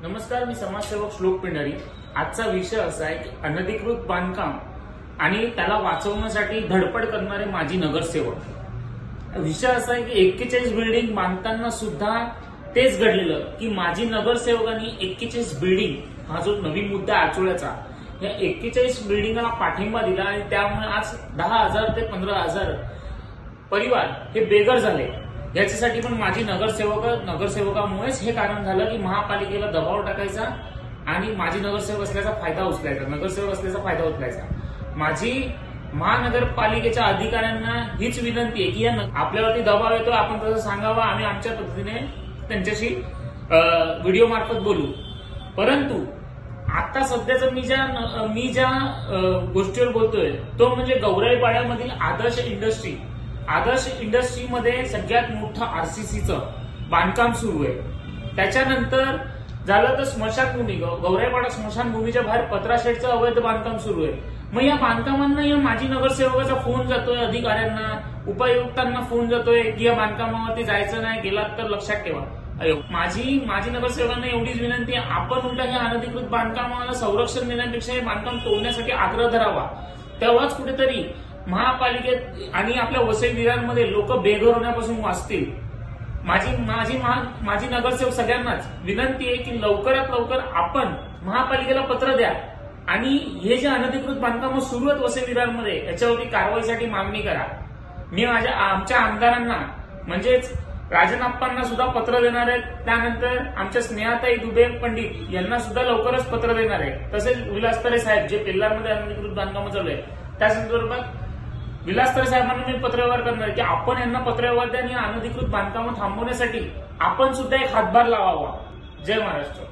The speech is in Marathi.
नमस्कार, मी समाजसेवक श्लोक पिंडारी। आजचा विषय असा आहे की अनधिकृत बांधकाम आणि त्याला वाचवण्यासाठी धडपड करणारे माजी नगरसेवक। विषय असा आहे की 41 बिल्डिंग बांधताना सुद्धा तेच घडलेलं की माजी नगरसेवकांनी 41 बिल्डिंग हा जो नवीन मुद्दा आचवल्याचा, या 41 बिल्डिंगला पाठिंबा दिला आणि त्यामुळे आज 10,000 ते 15,000 परिवार हे बेघर झाले। याच्यासाठी पण माजी नगरसेवकामुळेच हे कारण झालं की महापालिकेला दबाव टाकायचा आणि माजी नगरसेवक असल्याचा फायदा उचलायचा। माझी महानगरपालिकेच्या अधिकाऱ्यांना हीच विनंती आहे की आपल्यावरती दबाव येतो, आपण तसं सांगावा, आम्ही आमच्या पद्धतीने त्यांच्याशी व्हिडिओ मार्फत बोलू। परंतु आता सध्याचं मी ज्या गोष्टीवर बोलतोय तो म्हणजे गौराईपाड्यामधील आदर्श इंडस्ट्रीमध्ये सगळ्यात मोठं आरसीसीचं बांधकाम सुरू आहे। त्याच्यानंतर झालं तर स्मशानभूमी, गौराईपाडा स्मशानभूमीच्या बाहेर पत्राशेडचं अवैध बांधकाम सुरू आहे। मग या बांधकामांना या माजी नगरसेवकाचा फोन जातोय, अधिकाऱ्यांना, उपायुक्तांना फोन जातोय की या बांधकामावरती जायचं नाही, गेलात तर लक्षात ठेवा। माझी नगरसेवकांना एवढीच विनंती आहे, आपण उलटा या अनधिकृत बांधकामाला संरक्षण देण्यापेक्षा हे बांधकाम तोडण्यासाठी आग्रह धरावा। तेव्हाच कुठेतरी महापालिकेत आणि आपल्या वसई विरारमध्ये लोक बेघर होण्यापासून वाचतील। माझी नगरसेवक सगळ्यांनाच विनंती आहे की लवकरात लवकर आपण महापालिकेला पत्र द्या आणि हे जे अनधिकृत बांधकाम सुरू आहेत वसई विरारमध्ये याच्यावरती कारवाईसाठी मागणी करा। मी आमच्या आमदारांना म्हणजेच राजनाप्पांना सुद्धा पत्र देणार आहे, त्यानंतर आमच्या स्नेहाताई दुबे पंडित यांना सुद्धा लवकरच पत्र देणार आहे। तसेच विलासतरे साहेब जे पेल्लारमध्ये अनधिकृत बांधकाम चालू आहे त्या संदर्भात विलासतरे साहेबांना मी पत्रव्यवहार करणार आहे की आपण यांना पत्रव्यवहार द्या आणि अनधिकृत बांधकाम थांबवण्यासाठी आपण सुद्धा एक हातभार लावावा। जय महाराष्ट्र।